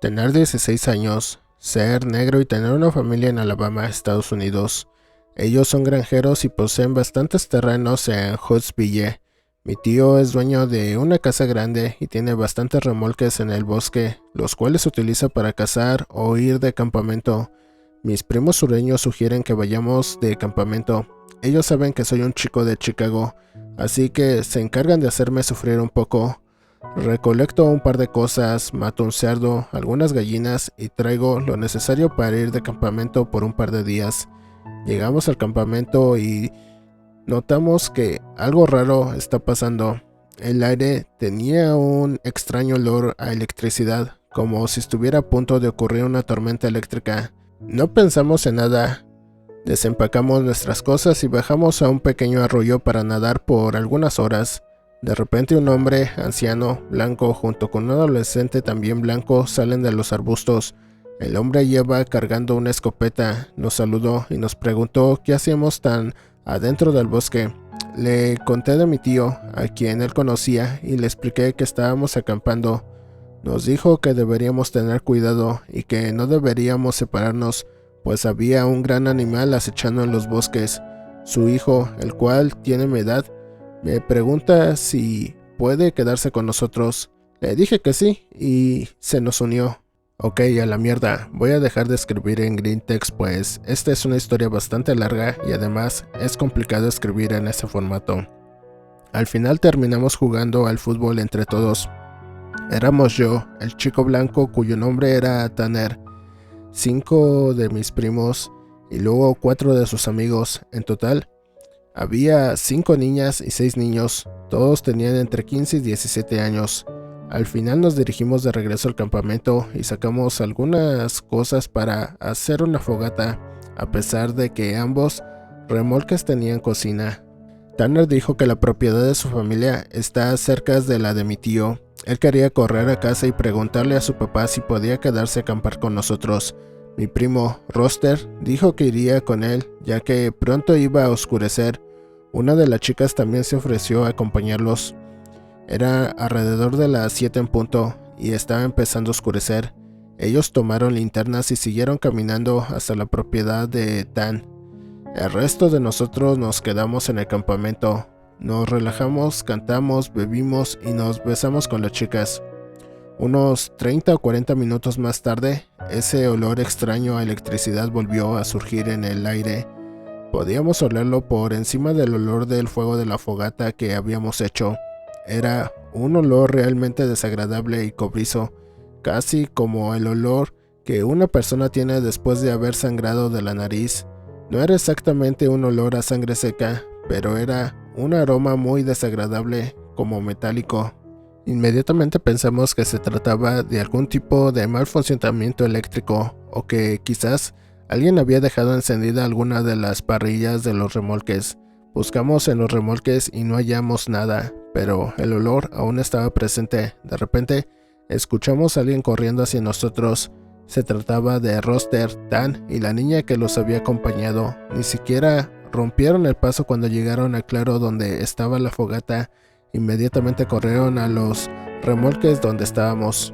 Tener 16 años, ser negro y tener una familia en Alabama, Estados Unidos. Ellos son granjeros y poseen bastantes terrenos en Huntsville. Mi tío es dueño de una casa grande y tiene bastantes remolques en el bosque, los cuales utiliza para cazar o ir de campamento. Mis primos sureños sugieren que vayamos de campamento. Ellos saben que soy un chico de Chicago, así que se encargan de hacerme sufrir un poco. Recolecto un par de cosas, mato un cerdo, algunas gallinas y traigo lo necesario para ir de campamento por un par de días. Llegamos al campamento y notamos que algo raro está pasando. El aire tenía un extraño olor a electricidad, como si estuviera a punto de ocurrir una tormenta eléctrica. No pensamos en nada. Desempacamos nuestras cosas y bajamos a un pequeño arroyo para nadar por algunas horas. De repente un hombre anciano, blanco, junto con un adolescente también blanco salen de los arbustos. El hombre lleva cargando una escopeta, nos saludó y nos preguntó qué hacíamos tan adentro del bosque. Le conté de mi tío, a quien él conocía, y le expliqué que estábamos acampando. Nos dijo que deberíamos tener cuidado y que no deberíamos separarnos, pues había un gran animal acechando en los bosques. Su hijo, el cual tiene mi edad, me pregunta si puede quedarse con nosotros. Le dije que sí y se nos unió. Ok, a la mierda, voy a dejar de escribir en green text, pues esta es una historia bastante larga y además es complicado escribir en ese formato. Al final terminamos jugando al fútbol entre todos. Éramos yo, el chico blanco cuyo nombre era Tanner, 5 de mis primos y luego 4 de sus amigos. En total había 5 niñas y 6 niños, todos tenían entre 15 y 17 años. Al final nos dirigimos de regreso al campamento y sacamos algunas cosas para hacer una fogata, a pesar de que ambos remolques tenían cocina. Tanner dijo que la propiedad de su familia está cerca de la de mi tío. Él quería correr a casa y preguntarle a su papá si podía quedarse a acampar con nosotros. Mi primo, Roster, dijo que iría con él, ya que pronto iba a oscurecer. Una de las chicas también se ofreció a acompañarlos. Era alrededor de las 7 en punto y estaba empezando a oscurecer. Ellos tomaron linternas y siguieron caminando hasta la propiedad de Dan. El resto de nosotros nos quedamos en el campamento. Nos relajamos, cantamos, bebimos y nos besamos con las chicas. Unos 30 o 40 minutos más tarde, ese olor extraño a electricidad volvió a surgir en el aire. Podíamos olerlo por encima del olor del fuego de la fogata que habíamos hecho. Era un olor realmente desagradable y cobrizo, casi como el olor que una persona tiene después de haber sangrado de la nariz. No era exactamente un olor a sangre seca, pero era un aroma muy desagradable, como metálico. Inmediatamente pensamos que se trataba de algún tipo de mal funcionamiento eléctrico, o que quizás alguien había dejado encendida alguna de las parrillas de los remolques. Buscamos en los remolques y no hallamos nada, pero el olor aún estaba presente. De repente, escuchamos a alguien corriendo hacia nosotros. Se trataba de Roster, Dan y la niña que los había acompañado. Ni siquiera rompieron el paso cuando llegaron al claro donde estaba la fogata. Inmediatamente corrieron a los remolques donde estábamos.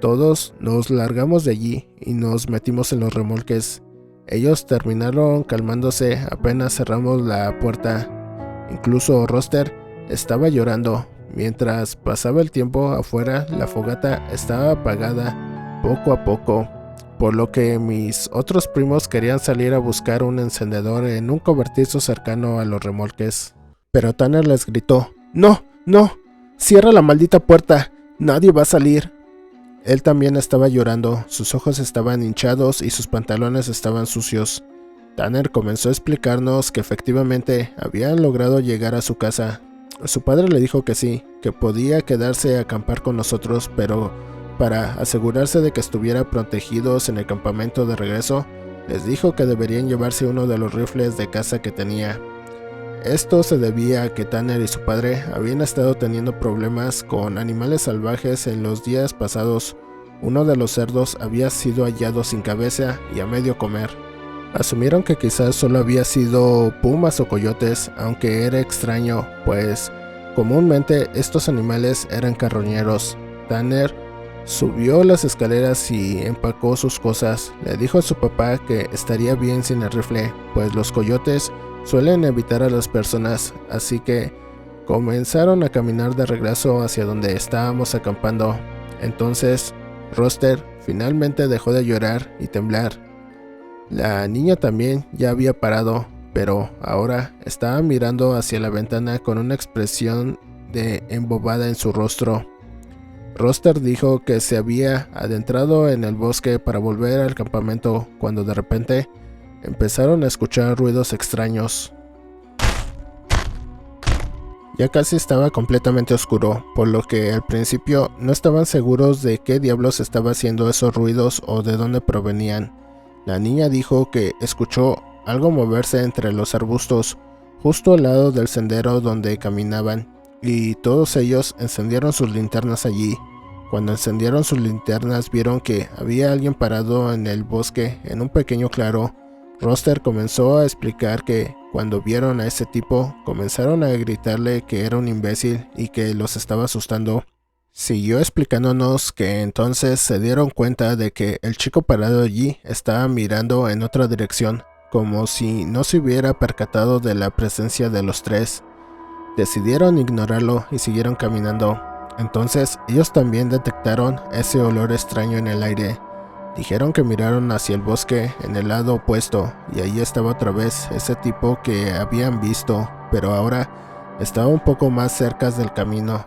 Todos nos largamos de allí y nos metimos en los remolques. Ellos terminaron calmándose apenas cerramos la puerta. Incluso Roster estaba llorando. Mientras pasaba el tiempo afuera, la fogata estaba apagada poco a poco, por lo que mis otros primos querían salir a buscar un encendedor en un cobertizo cercano a los remolques. Pero Tanner les gritó: ¡No! ¡No! ¡Cierra la maldita puerta! ¡Nadie va a salir! Él también estaba llorando, sus ojos estaban hinchados y sus pantalones estaban sucios. Tanner comenzó a explicarnos que efectivamente habían logrado llegar a su casa. Su padre le dijo que sí, que podía quedarse a acampar con nosotros, pero para asegurarse de que estuvieran protegidos en el campamento de regreso, les dijo que deberían llevarse uno de los rifles de caza que tenía. Esto se debía a que Tanner y su padre habían estado teniendo problemas con animales salvajes en los días pasados. Uno de los cerdos había sido hallado sin cabeza y a medio comer. Asumieron que quizás solo había sido pumas o coyotes, aunque era extraño, pues comúnmente estos animales eran carroñeros. Tanner Subió las escaleras y empacó sus cosas. Le dijo a su papá que estaría bien sin el rifle, pues los coyotes suelen evitar a las personas, así que comenzaron a caminar de regreso hacia donde estábamos acampando. Entonces, Roster finalmente dejó de llorar y temblar. La niña también ya había parado, pero ahora estaba mirando hacia la ventana con una expresión de embobada en su rostro. Roster dijo que se había adentrado en el bosque para volver al campamento cuando de repente empezaron a escuchar ruidos extraños. Ya casi estaba completamente oscuro, por lo que al principio no estaban seguros de qué diablos estaba haciendo esos ruidos o de dónde provenían. La niña dijo que escuchó algo moverse entre los arbustos, justo al lado del sendero donde caminaban, y todos ellos encendieron sus linternas allí. Cuando encendieron sus linternas vieron que había alguien parado en el bosque en un pequeño claro. Roster comenzó a explicar que cuando vieron a ese tipo comenzaron a gritarle que era un imbécil y que los estaba asustando. Siguió explicándonos que entonces se dieron cuenta de que el chico parado allí estaba mirando en otra dirección, como si no se hubiera percatado de la presencia de los tres. Decidieron ignorarlo y siguieron caminando. Entonces ellos también detectaron ese olor extraño en el aire. Dijeron que miraron hacia el bosque en el lado opuesto y ahí estaba otra vez ese tipo que habían visto, pero ahora estaba un poco más cerca del camino.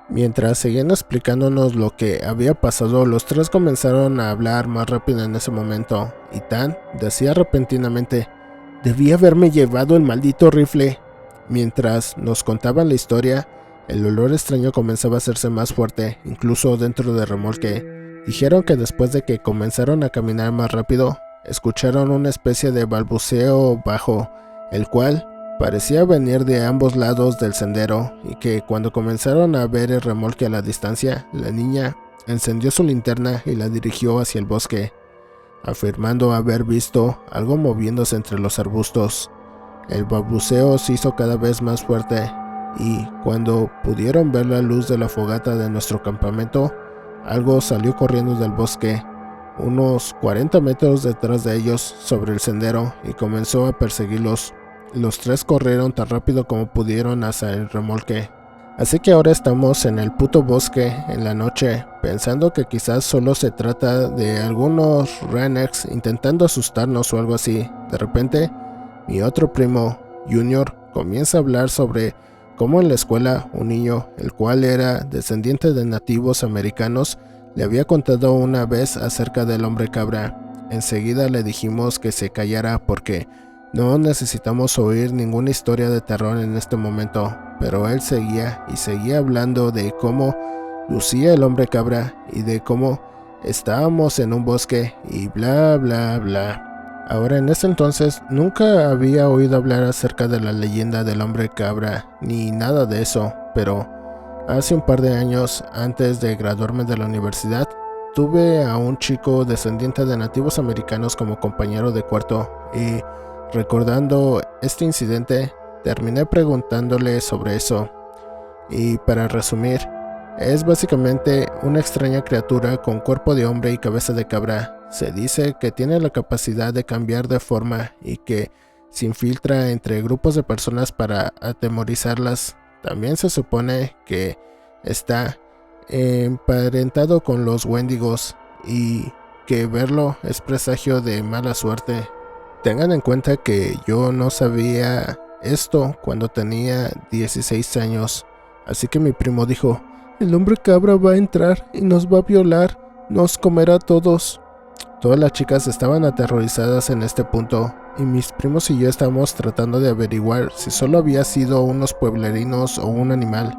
Mientras seguían explicándonos lo que había pasado, los tres comenzaron a hablar más rápido en ese momento, y Tan decía repentinamente: «Debí haberme llevado el maldito rifle». Mientras nos contaban la historia, el olor extraño comenzaba a hacerse más fuerte, incluso dentro del remolque. Dijeron que después de que comenzaron a caminar más rápido, escucharon una especie de balbuceo bajo, el cual parecía venir de ambos lados del sendero, y que cuando comenzaron a ver el remolque a la distancia, la niña encendió su linterna y la dirigió hacia el bosque, afirmando haber visto algo moviéndose entre los arbustos. El balbuceo se hizo cada vez más fuerte, y cuando pudieron ver la luz de la fogata de nuestro campamento, algo salió corriendo del bosque, unos 40 metros detrás de ellos sobre el sendero, y comenzó a perseguirlos. Los tres corrieron tan rápido como pudieron hacia el remolque. Así que ahora estamos en el puto bosque en la noche, pensando que quizás solo se trata de algunos rednecks intentando asustarnos o algo así. De repente, mi otro primo, Junior, comienza a hablar sobre cómo en la escuela un niño, el cual era descendiente de nativos americanos, le había contado una vez acerca del hombre cabra. Enseguida le dijimos que se callara porque no necesitamos oír ninguna historia de terror en este momento, pero él seguía y seguía hablando de cómo lucía el hombre cabra y de cómo estábamos en un bosque y bla bla bla. Ahora, en ese entonces nunca había oído hablar acerca de la leyenda del hombre cabra ni nada de eso, pero hace un par de años, antes de graduarme de la universidad, tuve a un chico descendiente de nativos americanos como compañero de cuarto, y recordando este incidente, terminé preguntándole sobre eso. Y para resumir, es básicamente una extraña criatura con cuerpo de hombre y cabeza de cabra. Se dice que tiene la capacidad de cambiar de forma y que se infiltra entre grupos de personas para atemorizarlas. También se supone que está emparentado con los Wendigos y que verlo es presagio de mala suerte. Tengan en cuenta que yo no sabía esto cuando tenía 16 años, así que mi primo dijo: «El hombre cabra va a entrar y nos va a violar, nos comerá a todos». Todas las chicas estaban aterrorizadas en este punto, y mis primos y yo estábamos tratando de averiguar si solo había sido unos pueblerinos o un animal.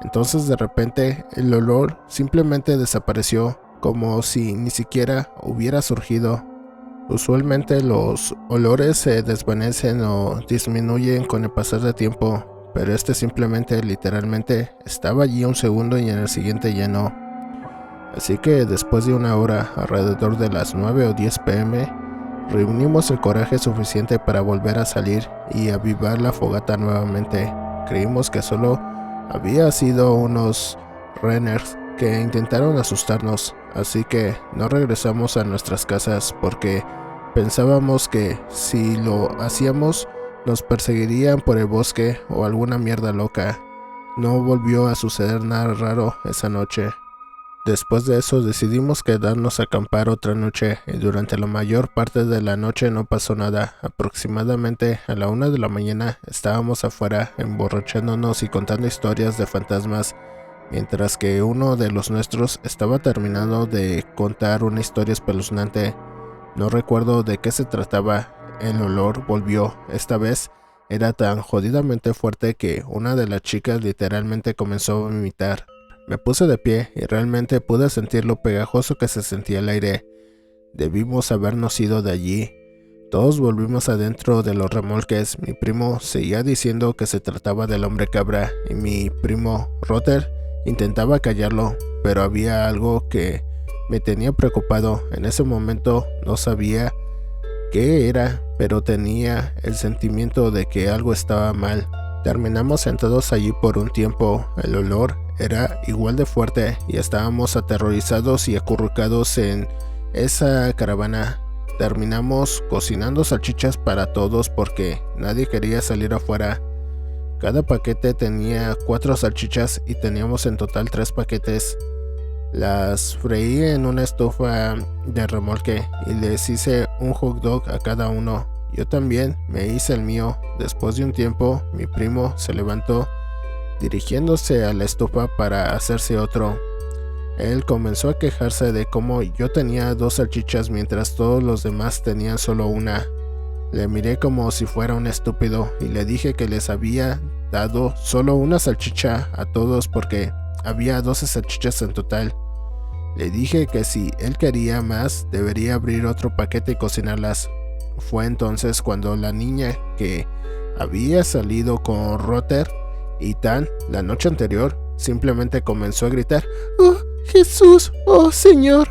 Entonces de repente el olor simplemente desapareció, como si ni siquiera hubiera surgido. Usualmente los olores se desvanecen o disminuyen con el pasar del tiempo, pero este simplemente literalmente estaba allí un segundo y en el siguiente ya no. Así que después de una hora, alrededor de las 9 o 10 p.m, reunimos el coraje suficiente para volver a salir y avivar la fogata nuevamente. Creímos que solo había sido unos runners que intentaron asustarnos, así que no regresamos a nuestras casas porque pensábamos que si lo hacíamos nos perseguirían por el bosque o alguna mierda loca. No volvió a suceder nada raro esa noche. Después de eso decidimos quedarnos a acampar otra noche y durante la mayor parte de la noche no pasó nada. Aproximadamente a la 1 de la mañana estábamos afuera emborrachándonos y contando historias de fantasmas, mientras que uno de los nuestros estaba terminando de contar una historia espeluznante. No recuerdo de qué se trataba. El olor volvió. Esta vez era tan jodidamente fuerte que una de las chicas literalmente comenzó a vomitar. Me puse de pie y realmente pude sentir lo pegajoso que se sentía el aire. Debimos habernos ido de allí. Todos volvimos adentro de los remolques. Mi primo seguía diciendo que se trataba del hombre cabra y mi primo Rotter intentaba callarlo, pero había algo que me tenía preocupado. En ese momento no sabía qué era, pero tenía el sentimiento de que algo estaba mal. Terminamos sentados allí por un tiempo. El olor era igual de fuerte y estábamos aterrorizados y acurrucados en esa caravana. Terminamos cocinando salchichas para todos porque nadie quería salir afuera. Cada paquete tenía 4 salchichas y teníamos en total 3 paquetes. Las freí en una estufa de remolque y les hice un hot dog a cada uno. Yo también me hice el mío. Después de un tiempo, mi primo se levantó dirigiéndose a la estufa para hacerse otro. Él comenzó a quejarse de cómo yo tenía 2 salchichas mientras todos los demás tenían solo una. Le miré como si fuera un estúpido y le dije que les había dado solo una salchicha a todos porque había 12 salchichas en total. Le dije que si él quería más, debería abrir otro paquete y cocinarlas. Fue entonces cuando la niña que había salido con Rotter y Tan la noche anterior simplemente comenzó a gritar: ¡Oh, Jesús! ¡Oh, Señor!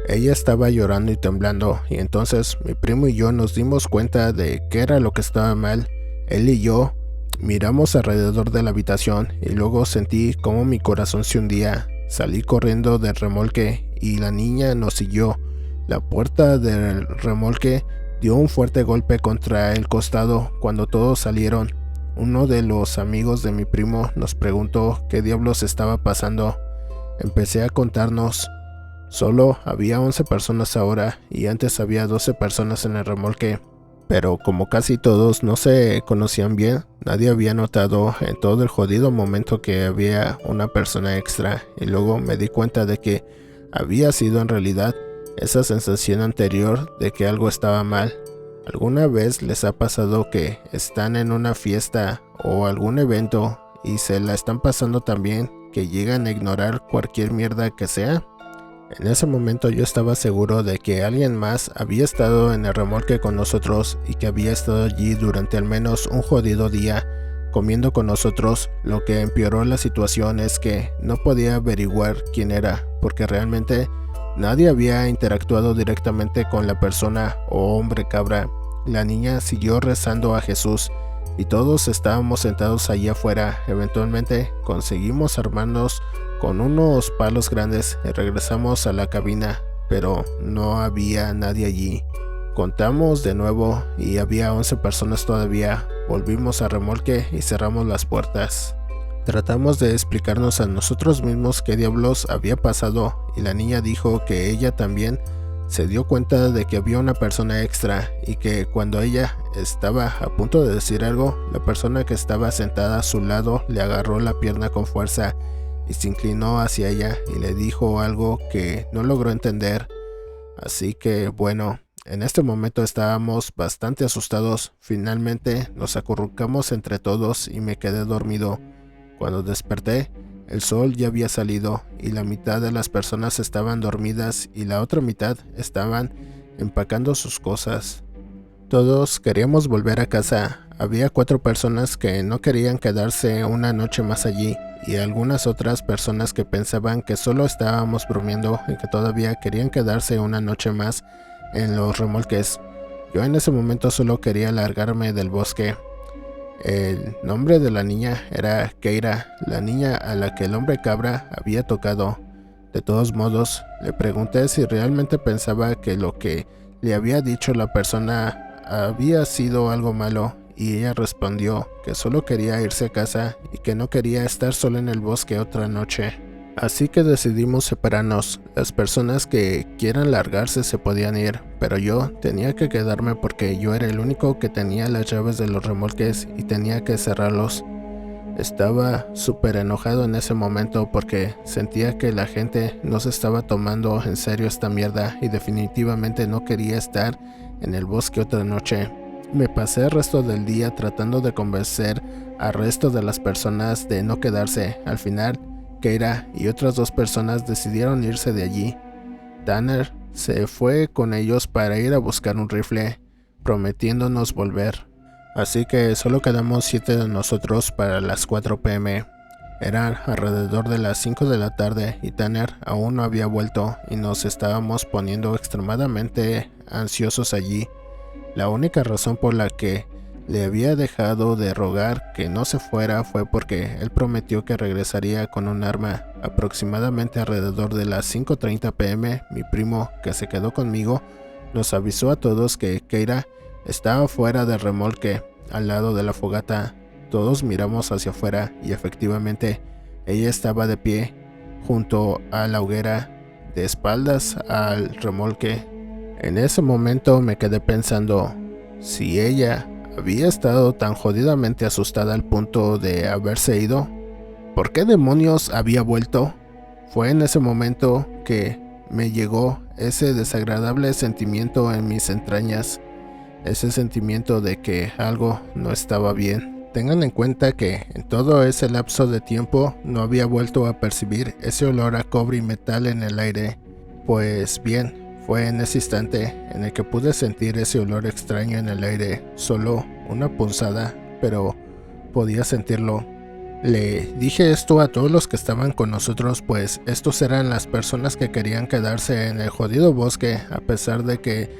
Ella estaba llorando y temblando, y entonces mi primo y yo nos dimos cuenta de qué era lo que estaba mal. Él y yo miramos alrededor de la habitación y luego sentí como mi corazón se hundía. Salí corriendo del remolque y la niña nos siguió. La puerta del remolque dio un fuerte golpe contra el costado cuando todos salieron. Uno de los amigos de mi primo nos preguntó qué diablos estaba pasando. Empecé a contarnos. Solo había 11 personas ahora y antes había 12 personas en el remolque. Pero como casi todos no se conocían bien, nadie había notado en todo el jodido momento que había una persona extra, y luego me di cuenta de que había sido en realidad esa sensación anterior de que algo estaba mal. ¿Alguna vez les ha pasado que están en una fiesta o algún evento y se la están pasando tan bien que llegan a ignorar cualquier mierda que sea? En ese momento yo estaba seguro de que alguien más había estado en el remolque con nosotros y que había estado allí durante al menos un jodido día comiendo con nosotros. Lo que empeoró la situación es que no podía averiguar quién era, porque realmente nadie había interactuado directamente con la persona o hombre cabra. La niña siguió rezando a Jesús y todos estábamos sentados allí afuera. Eventualmente conseguimos armarnos con unos palos grandes y regresamos a la cabina, pero no había nadie allí. Contamos de nuevo y había 11 personas todavía. Volvimos al remolque y cerramos las puertas. Tratamos de explicarnos a nosotros mismos qué diablos había pasado y la niña dijo que ella también se dio cuenta de que había una persona extra y que cuando ella estaba a punto de decir algo, la persona que estaba sentada a su lado le agarró la pierna con fuerza y se inclinó hacia ella y le dijo algo que no logró entender. Así que bueno, en este momento estábamos bastante asustados. Finalmente nos acurrucamos entre todos y me quedé dormido. Cuando desperté, el sol ya había salido y la mitad de las personas estaban dormidas y la otra mitad estaban empacando sus cosas. Todos queríamos volver a casa. Había 4 personas que no querían quedarse una noche más allí y algunas otras personas que pensaban que solo estábamos bromeando y que todavía querían quedarse una noche más en los remolques. Yo en ese momento solo quería largarme del bosque. El nombre de la niña era Keira, la niña a la que el hombre cabra había tocado. De todos modos, le pregunté si realmente pensaba que lo que le había dicho la persona había sido algo malo, y ella respondió que solo quería irse a casa y que no quería estar sola en el bosque otra noche. Así que decidimos separarnos. Las personas que quieran largarse se podían ir, pero yo tenía que quedarme porque yo era el único que tenía las llaves de los remolques y tenía que cerrarlos. Estaba súper enojado en ese momento porque sentía que la gente no se estaba tomando en serio esta mierda y definitivamente no quería estar en el bosque otra noche. Me pasé el resto del día tratando de convencer al resto de las personas de no quedarse. Al final, Keira y otras 2 personas decidieron irse de allí. Tanner se fue con ellos para ir a buscar un rifle, prometiéndonos volver. Así que solo quedamos 7 de nosotros para las 4 p.m. Eran alrededor de las 5 de la tarde y Tanner aún no había vuelto y nos estábamos poniendo extremadamente ansiosos allí. La única razón por la que le había dejado de rogar que no se fuera fue porque él prometió que regresaría con un arma. Aproximadamente alrededor de las 5:30 p.m, mi primo, que se quedó conmigo, nos avisó a todos que Keira estaba fuera del remolque, al lado de la fogata. Todos miramos hacia afuera y efectivamente ella estaba de pie, junto a la hoguera, de espaldas al remolque. En ese momento me quedé pensando, si ella había estado tan jodidamente asustada al punto de haberse ido, ¿por qué demonios había vuelto? Fue en ese momento que me llegó ese desagradable sentimiento en mis entrañas, ese sentimiento de que algo no estaba bien. Tengan en cuenta que en todo ese lapso de tiempo no había vuelto a percibir ese olor a cobre y metal en el aire. Pues bien, fue en ese instante en el que pude sentir ese olor extraño en el aire, solo una punzada, pero podía sentirlo. Le dije esto a todos los que estaban con nosotros, pues estos eran las personas que querían quedarse en el jodido bosque a pesar de que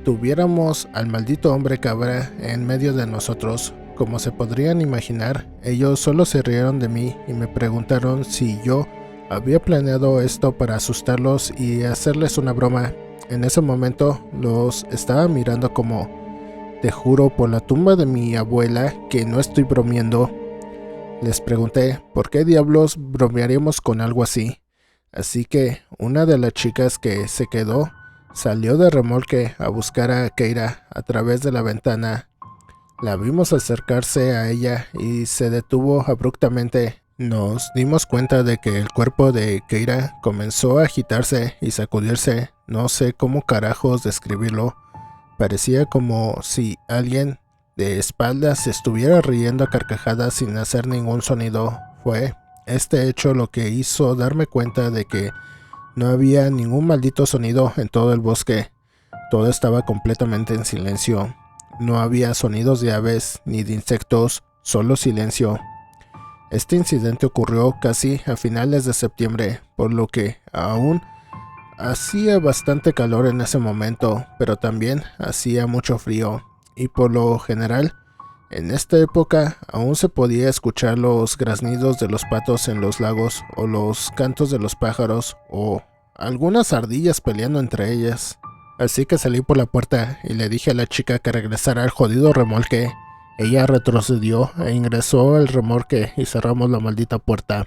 tuviéramos al maldito hombre cabra en medio de nosotros. Como se podrían imaginar, ellos solo se rieron de mí y me preguntaron si yo había planeado esto para asustarlos y hacerles una broma. En ese momento los estaba mirando como, te juro por la tumba de mi abuela que no estoy bromeando. Les pregunté por qué diablos bromearíamos con algo así. Así que una de las chicas que se quedó salió de remolque a buscar a Keira a través de la ventana. La vimos acercarse a ella y se detuvo abruptamente. Nos dimos cuenta de que el cuerpo de Keira comenzó a agitarse y sacudirse. No sé cómo carajos describirlo. Parecía como si alguien de espaldas se estuviera riendo a carcajadas sin hacer ningún sonido. Fue este hecho lo que hizo darme cuenta de que no había ningún maldito sonido en todo el bosque. Todo estaba completamente en silencio. No había sonidos de aves ni de insectos, solo silencio. Este incidente ocurrió casi a finales de septiembre, por lo que aún hacía bastante calor en ese momento, pero también hacía mucho frío, y por lo general, en esta época aún se podía escuchar los graznidos de los patos en los lagos, o los cantos de los pájaros, o algunas ardillas peleando entre ellas. Así que salí por la puerta y le dije a la chica que regresara al jodido remolque. Ella retrocedió e ingresó al remolque y cerramos la maldita puerta.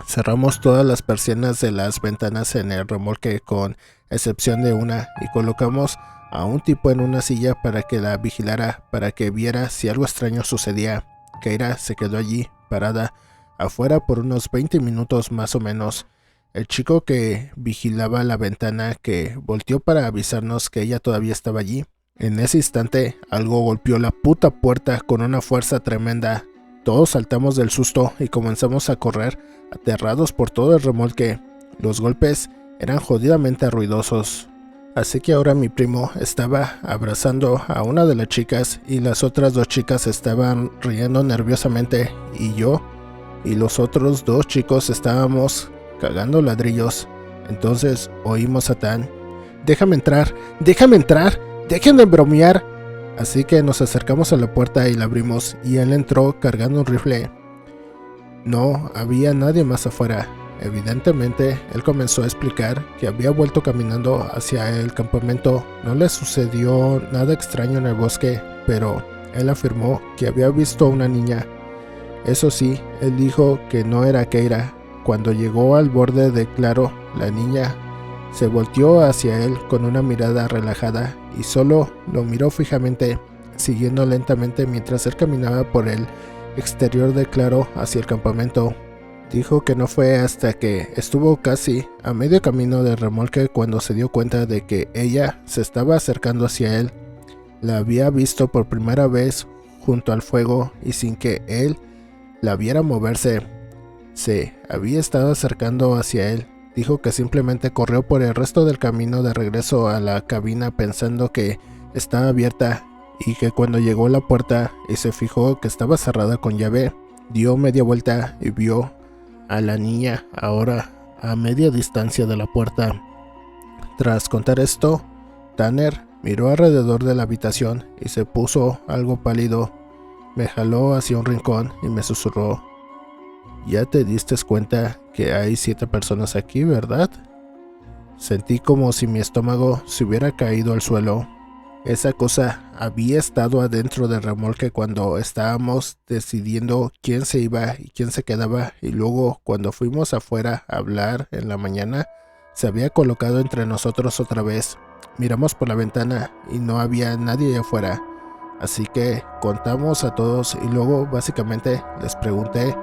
Cerramos todas las persianas de las ventanas en el remolque con excepción de una y colocamos a un tipo en una silla para que la vigilara, para que viera si algo extraño sucedía. Keira se quedó allí, parada, afuera por unos 20 minutos más o menos. El chico que vigilaba la ventana que volteó para avisarnos que ella todavía estaba allí. En ese instante, algo golpeó la puta puerta con una fuerza tremenda. Todos saltamos del susto y comenzamos a correr, aterrados por todo el remolque. Los golpes eran jodidamente ruidosos. Así que ahora mi primo estaba abrazando a una de las chicas y las otras 2 chicas estaban riendo nerviosamente y yo y los otros 2 chicos estábamos cagando ladrillos. Entonces oímos a Tan: déjame entrar, dejen de bromear. Así que nos acercamos a la puerta y la abrimos y él entró cargando un rifle. No había nadie más afuera. Evidentemente, él comenzó a explicar que había vuelto caminando hacia el campamento. No le sucedió nada extraño en el bosque, pero él afirmó que había visto a una niña. Eso sí, él dijo que no era Keira. Cuando llegó al borde del claro, la niña se volteó hacia él con una mirada relajada y solo lo miró fijamente, siguiendo lentamente mientras él caminaba por el exterior del claro hacia el campamento. Dijo que no fue hasta que estuvo casi a medio camino del remolque cuando se dio cuenta de que ella se estaba acercando hacia él. La había visto por primera vez junto al fuego y sin que él la viera moverse. Se había estado acercando hacia él. Dijo que simplemente corrió por el resto del camino de regreso a la cabina pensando que estaba abierta y que cuando llegó a la puerta y se fijó que estaba cerrada con llave, dio media vuelta y vio a la niña ahora a media distancia de la puerta. Tras contar esto, Tanner miró alrededor de la habitación y se puso algo pálido. Me jaló hacia un rincón y me susurró: «Ya te diste cuenta que hay 7 personas aquí, ¿verdad?». Sentí como si mi estómago se hubiera caído al suelo. Esa cosa había estado adentro del remolque cuando estábamos decidiendo quién se iba y quién se quedaba, y luego cuando fuimos afuera a hablar en la mañana, se había colocado entre nosotros otra vez. Miramos por la ventana y no había nadie afuera, así que contamos a todos y luego básicamente les pregunté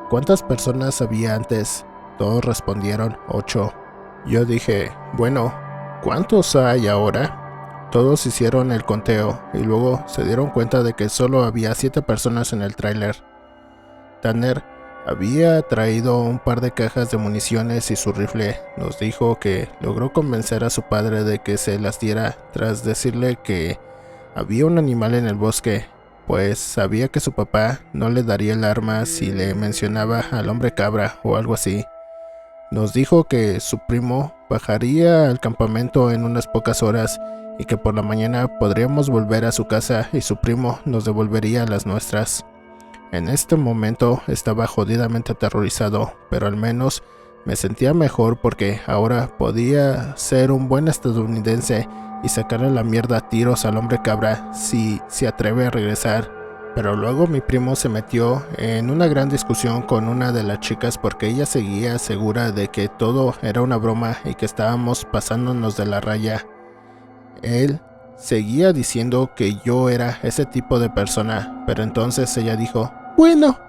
cuántas personas había antes. Todos respondieron 8. Yo dije, bueno, ¿cuántos hay ahora? Todos hicieron el conteo y luego se dieron cuenta de que solo había 7 personas en el tráiler. Tanner había traído un par de cajas de municiones y su rifle. Nos dijo que logró convencer a su padre de que se las diera tras decirle que había un animal en el bosque, pues sabía que su papá no le daría el arma si le mencionaba al hombre cabra o algo así. Nos dijo que su primo bajaría al campamento en unas pocas horas y que por la mañana podríamos volver a su casa y su primo nos devolvería las nuestras. En este momento estaba jodidamente aterrorizado, pero al menos me sentía mejor porque ahora podía ser un buen estadounidense y sacarle la mierda a tiros al hombre cabra si se atreve a regresar. Pero luego mi primo se metió en una gran discusión con una de las chicas porque ella seguía segura de que todo era una broma y que estábamos pasándonos de la raya. Él seguía diciendo que yo era ese tipo de persona, pero entonces ella dijo: «Bueno,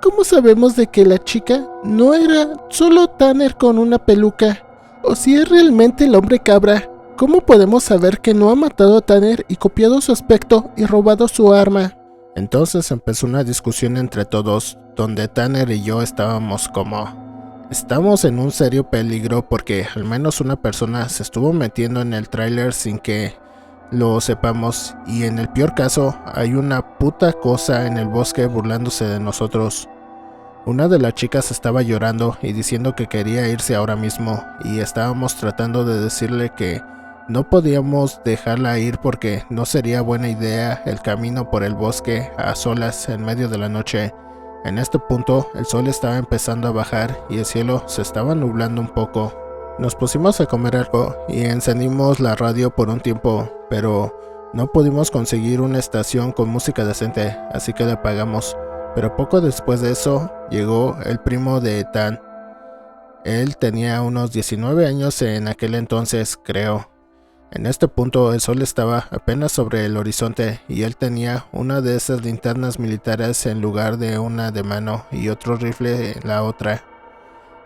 ¿cómo sabemos de que la chica no era solo Tanner con una peluca? O si es realmente el hombre cabra, ¿cómo podemos saber que no ha matado a Tanner y copiado su aspecto y robado su arma?». Entonces empezó una discusión entre todos, donde Tanner y yo estábamos como: estamos en un serio peligro porque al menos una persona se estuvo metiendo en el tráiler sin que lo sepamos, y en el peor caso hay una puta cosa en el bosque burlándose de nosotros. Una de las chicas estaba llorando y diciendo que quería irse ahora mismo, y estábamos tratando de decirle que no podíamos dejarla ir porque no sería buena idea el camino por el bosque a solas en medio de la noche. En este punto el sol estaba empezando a bajar y el cielo se estaba nublando un poco. Nos pusimos a comer algo y encendimos la radio por un tiempo, pero no pudimos conseguir una estación con música decente, así que la apagamos. Pero poco después de eso llegó el primo de Tan. Él tenía unos 19 años en aquel entonces, creo. En este punto el sol estaba apenas sobre el horizonte y él tenía una de esas linternas militares en lugar de una de mano y otro rifle en la otra.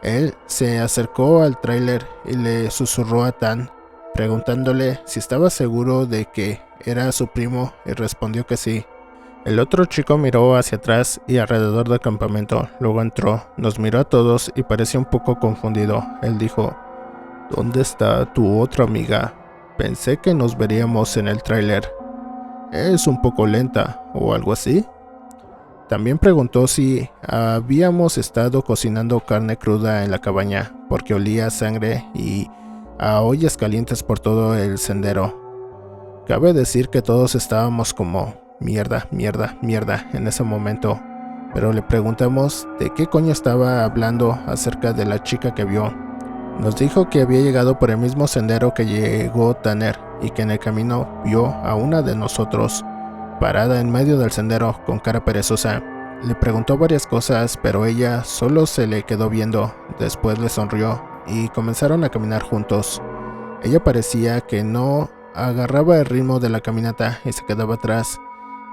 Él se acercó al tráiler y le susurró a Tan, preguntándole si estaba seguro de que era su primo, y respondió que sí. El otro chico miró hacia atrás y alrededor del campamento, luego entró, nos miró a todos y parecía un poco confundido. Él dijo: «¿Dónde está tu otra amiga? Pensé que nos veríamos en el tráiler. ¿Es un poco lenta o algo así?». También preguntó si habíamos estado cocinando carne cruda en la cabaña, porque olía a sangre y a ollas calientes por todo el sendero. Cabe decir que todos estábamos como mierda en ese momento. pero le preguntamos de qué coño estaba hablando acerca de la chica que vio. Nos dijo que había llegado por el mismo sendero que llegó Tanner y que en el camino vio a una de nosotros parada en medio del sendero con cara perezosa. Le preguntó varias cosas, pero ella solo se le quedó viendo. Después le sonrió y comenzaron a caminar juntos. Ella parecía que no agarraba el ritmo de la caminata y se quedaba atrás.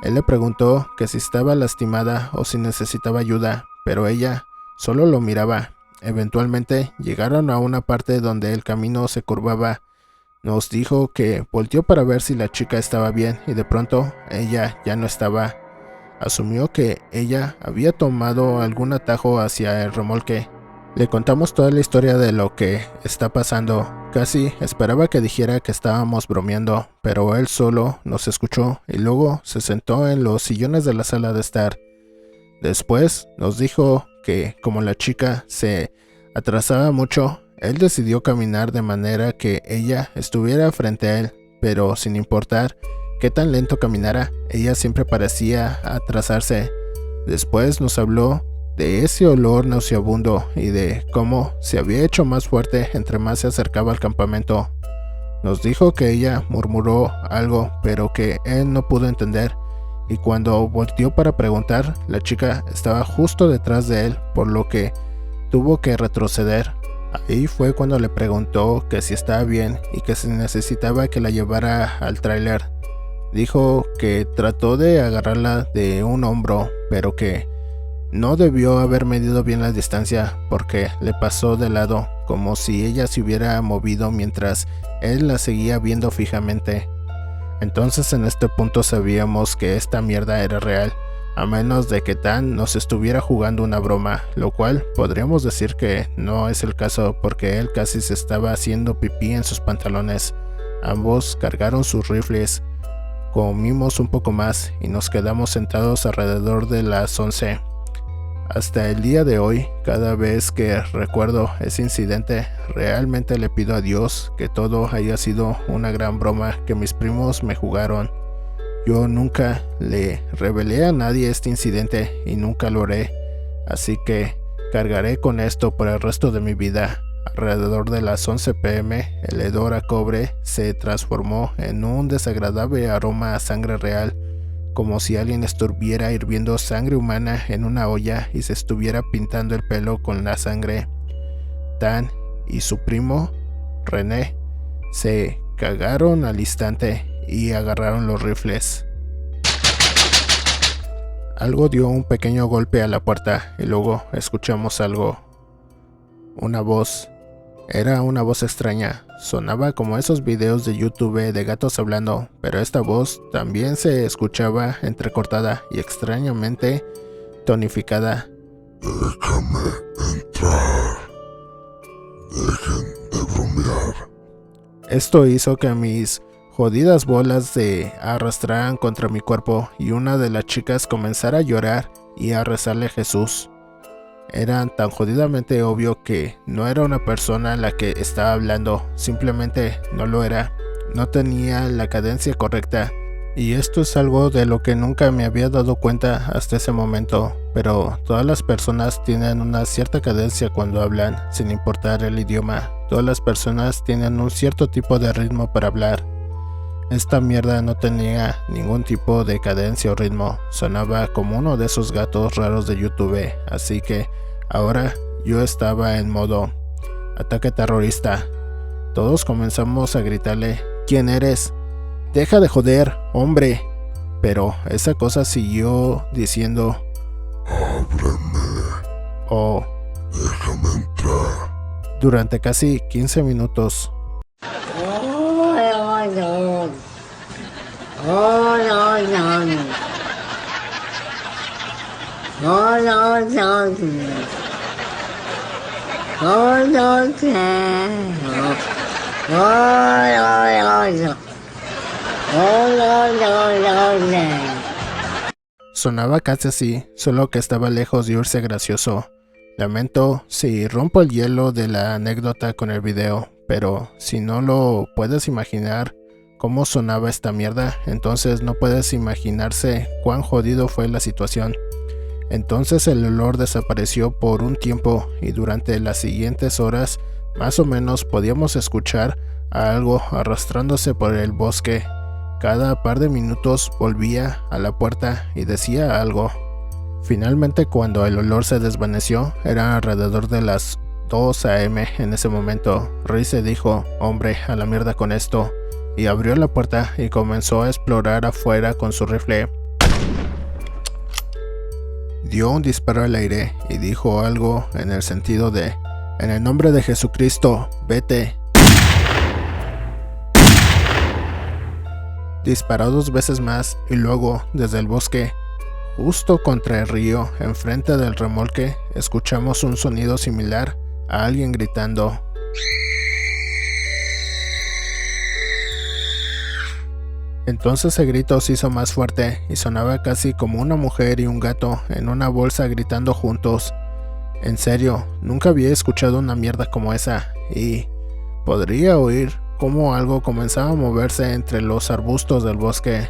Él le preguntó que si estaba lastimada o si necesitaba ayuda, pero ella solo lo miraba. Eventualmente llegaron a una parte donde el camino se curvaba. Nos dijo que volteó para ver si la chica estaba bien y de pronto ella ya no estaba. Asumió que ella había tomado algún atajo hacia el remolque. Le contamos toda la historia de lo que está pasando. Casi esperaba que dijera que estábamos bromeando, pero él solo nos escuchó y luego se sentó en los sillones de la sala de estar. Después nos dijo que como la chica se atrasaba mucho, él decidió caminar de manera que ella estuviera frente a él, pero sin importar qué tan lento caminara, ella siempre parecía atrasarse. Después nos habló de ese olor nauseabundo y de cómo se había hecho más fuerte entre más se acercaba al campamento. Nos dijo que ella murmuró algo, pero que él no pudo entender, y cuando volteó para preguntar, la chica estaba justo detrás de él, por lo que tuvo que retroceder. Ahí fue cuando le preguntó que si estaba bien y que si necesitaba que la llevara al tráiler. Dijo que trató de agarrarla de un hombro, pero que no debió haber medido bien la distancia porque le pasó de lado, como si ella se hubiera movido mientras él la seguía viendo fijamente. Entonces en este punto sabíamos que esta mierda era real, a menos de que Tan nos estuviera jugando una broma, lo cual podríamos decir que no es el caso porque él casi se estaba haciendo pipí en sus pantalones. Ambos cargaron sus rifles, comimos un poco más y nos quedamos sentados alrededor de las 11. Hasta el día de hoy, cada vez que recuerdo ese incidente, realmente le pido a Dios que todo haya sido una gran broma que mis primos me jugaron. Yo nunca le revelé a nadie este incidente y nunca lo haré, así que cargaré con esto por el resto de mi vida. Alrededor de las 11 p.m, el hedor a cobre se transformó en un desagradable aroma a sangre real, como si alguien estuviera hirviendo sangre humana en una olla y se estuviera pintando el pelo con la sangre. Tan y su primo, René, se cagaron al instante y agarraron los rifles. Algo dio un pequeño golpe a la puerta y luego escuchamos algo. Una voz. Era una voz extraña, sonaba como esos videos de YouTube de gatos hablando, pero esta voz también se escuchaba entrecortada y extrañamente tonificada. Déjame entrar. Dejen de bromear. Esto hizo que mis jodidas bolas se arrastraran contra mi cuerpo y una de las chicas comenzara a llorar y a rezarle a Jesús. Era tan jodidamente obvio que no era una persona la que estaba hablando, simplemente no lo era, no tenía la cadencia correcta, y esto es algo de lo que nunca me había dado cuenta hasta ese momento, pero todas las personas tienen una cierta cadencia cuando hablan, sin importar el idioma. Todas las personas tienen un cierto tipo de ritmo para hablar. Esta mierda no tenía ningún tipo de cadencia o ritmo, sonaba como uno de esos gatos raros de YouTube, así que ahora yo estaba en modo ataque terrorista. Todos comenzamos a gritarle: ¿quién eres? Deja de joder, hombre. Pero esa cosa siguió diciendo: Ábreme. oh, Déjame entrar. durante casi 15 minutos. Sonaba casi así, solo que estaba lejos de oírse gracioso. Lamento si rompo el hielo de la anécdota con el video, pero si no lo puedes imaginar cómo sonaba esta mierda, entonces no puedes imaginarse cuán jodido fue la situación. Entonces el olor desapareció por un tiempo y durante las siguientes horas más o menos podíamos escuchar a algo arrastrándose por el bosque. Cada par de minutos volvía a la puerta y decía algo. Finalmente, cuando el olor se desvaneció, era alrededor de las 2 a.m. En ese momento, Rice dijo: "Hombre, a la mierda con esto", y abrió la puerta y comenzó a explorar afuera con su rifle. Dio un disparo al aire y dijo algo en el sentido de: "En el nombre de Jesucristo, vete". Disparó 2 veces más y luego, desde el bosque, justo contra el río, enfrente del remolque, escuchamos un sonido similar a alguien gritando. Entonces el grito se hizo más fuerte y sonaba casi como una mujer y un gato en una bolsa gritando juntos. En serio, nunca había escuchado una mierda como esa y podría oír cómo algo comenzaba a moverse entre los arbustos del bosque.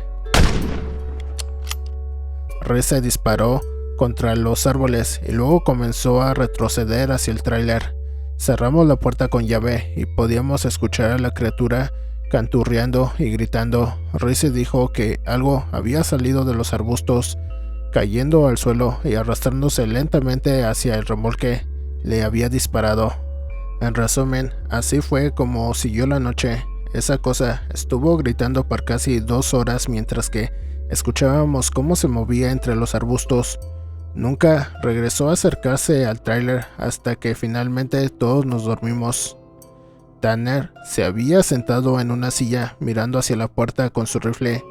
Rice disparó contra los árboles y luego comenzó a retroceder hacia el tráiler. Cerramos la puerta con llave y podíamos escuchar a la criatura canturreando y gritando. Rice dijo que algo había salido de los arbustos, cayendo al suelo y arrastrándose lentamente hacia el remolque. Le había disparado. En resumen, así fue como siguió la noche. Esa cosa estuvo gritando por casi 2 horas mientras que escuchábamos cómo se movía entre los arbustos. Nunca regresó a acercarse al tráiler hasta que finalmente todos nos dormimos. Tanner se había sentado en una silla mirando hacia la puerta con su rifle.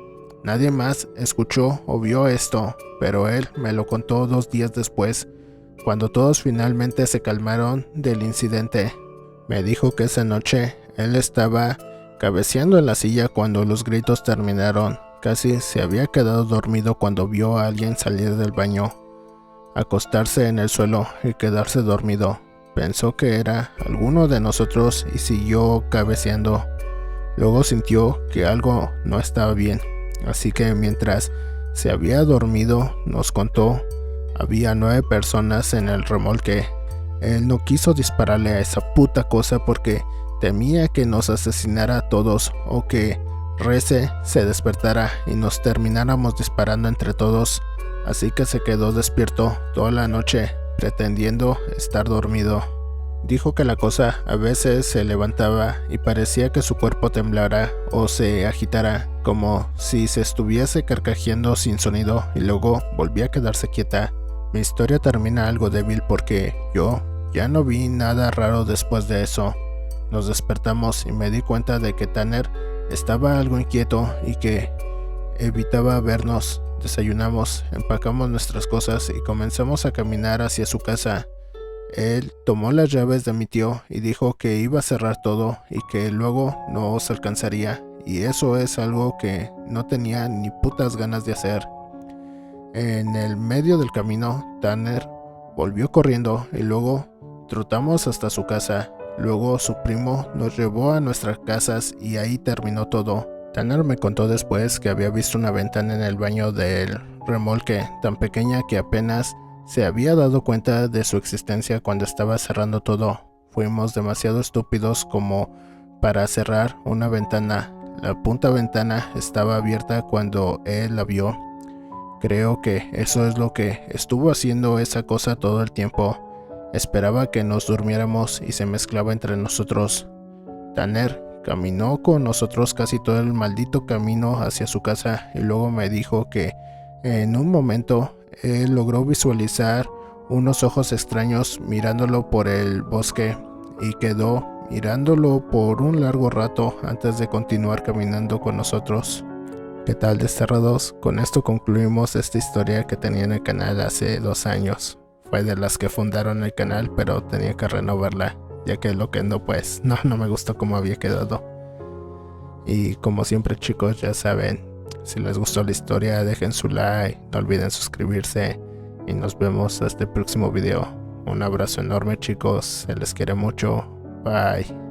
Nadie más escuchó o vio esto, pero él me lo contó 2 días después, cuando todos finalmente se calmaron del incidente. Me dijo que esa noche él estaba cabeceando en la silla cuando los gritos terminaron. Casi se había quedado dormido cuando vio a alguien salir del baño, acostarse en el suelo y quedarse dormido. Pensó que era alguno de nosotros y siguió cabeceando. Luego sintió que algo no estaba bien, así que mientras se había dormido nos contó: había 9 personas en el remolque. Él no quiso dispararle a esa puta cosa porque temía que nos asesinara a todos o que Rice se despertara y nos termináramos disparando entre todos, así que se quedó despierto toda la noche pretendiendo estar dormido. Dijo que la cosa a veces se levantaba y parecía que su cuerpo temblara o se agitara, como si se estuviese carcajeando sin sonido, y luego volvía a quedarse quieta. Mi historia termina algo débil porque yo ya no vi nada raro después de eso. Nos despertamos y me di cuenta de que Tanner estaba algo inquieto y que evitaba vernos. Desayunamos, empacamos nuestras cosas y comenzamos a caminar hacia su casa. Él tomó las llaves de mi tío y dijo que iba a cerrar todo y que luego nos alcanzaría, y eso es algo que no tenía ni putas ganas de hacer. En el medio del camino, Tanner volvió corriendo y luego trotamos hasta su casa. Luego su primo nos llevó a nuestras casas y ahí terminó todo. Tanner me contó después que había visto una ventana en el baño del remolque tan pequeña que apenas se había dado cuenta de su existencia cuando estaba cerrando todo. Fuimos demasiado estúpidos como para cerrar una ventana. La punta ventana estaba abierta cuando él la vio. Creo que eso es lo que estuvo haciendo esa cosa todo el tiempo. Esperaba que nos durmiéramos y se mezclaba entre nosotros. Tanner caminó con nosotros casi todo el maldito camino hacia su casa y luego me dijo que en un momento él logró visualizar unos ojos extraños mirándolo por el bosque y quedó mirándolo por un largo rato antes de continuar caminando con nosotros. ¿Qué tal, desterrados? Con esto concluimos esta historia que tenía en el canal hace 2 años. Fue de las que fundaron el canal, pero tenía que renovarla, ya que lo que no, pues no me gustó cómo había quedado. Y como siempre, chicos, ya saben, si les gustó la historia, dejen su like, no olviden suscribirse y nos vemos hasta el próximo video. Un abrazo enorme, chicos, se les quiere mucho, bye.